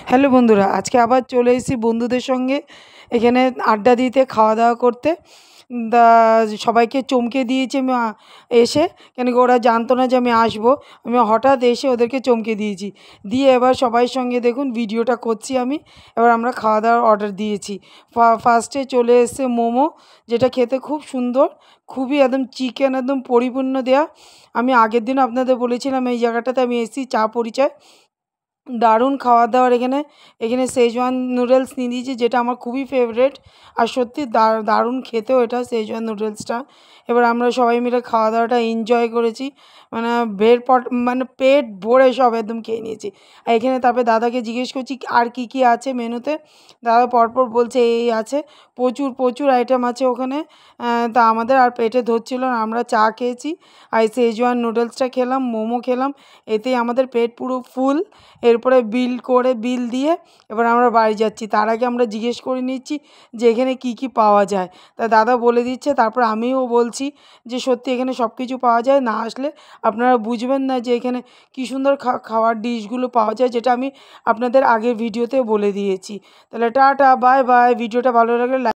Hello বন্ধুরা, আজকে আবার চলে এসেছি বন্ধুদের সঙ্গে এখানে আড্ডা দিতে, খাওয়া দাওয়া করতে। দা সবাইকে চমকে দিয়েছি আমি এসে, কেন কি ওরা জানতো না যে আমি আসবো। আমি হঠাৎ এসে ওদেরকে চমকে দিয়েছি। দিয়ে এবার সবাইয়ের সঙ্গে দেখুন ভিডিওটা করছি আমি। এবার আমরা খাওয়া দাওয়ার অর্ডার দিয়েছি। ফার্স্টে চলে এসেছে মোমো, যেটা খেতে খুব সুন্দর, খুবই একদম চিকেন একদম পরিপূর্ণ দেয়া। আমি আগের দিনও আপনাদের বলেছিলাম এই জায়গাটাতে আমি এসেছি চা পরিচয়। দারুণ খাওয়ার-দাওয়ার এখানে। এখানে শেজওয়ান নুডলস নিয়ে নিয়েছি, যেটা আমার খুবই ফেভারেট। আর সত্যি দারুণ খেতেও এটা শেজওয়ান নুডলসটা। এবার আমরা সবাই মিলে খাওয়া-দাওয়াটা এনজয় করেছি। মানে মানে পেট ভরে সব একদম খেয়ে নিয়েছি। আর এখানে তারপরে দাদাকে জিজ্ঞেস করছি আর কী, কী আছে মেনুতে? দাদা পরপর বলছে এই আছে। প্রচুর, প্রচুর আইটেম আছে ওখানে। তা আমাদের আর পেটে ধরছিল না। আমরা চা খেয়েছি, আর এই শেজওয়ান নুডলসটা খেলাম, মোমো খেলাম। এতেই আমাদের পেট পুরো ফুল। এরপরে বিল দিয়ে এবার আমরা বাড়ি যাচ্ছি। তার আগে আমরা জিজ্ঞেস করে নিচ্ছি যে এখানে কী, কী পাওয়া যায়। তা দাদা বলে দিচ্ছে, তারপর আমিও বলছি যে সত্যি এখানে সব কিছু পাওয়া যায়। না আসলে আপনারা বুঝবেন না যে এখানে কী সুন্দর খাওয়ার ডিশগুলো পাওয়া যায়, যেটা আমি আপনাদের আগের ভিডিওতে বলে দিয়েছি। তাহলে টাটা, বাই বাই। ভিডিওটা ভালো লাগলে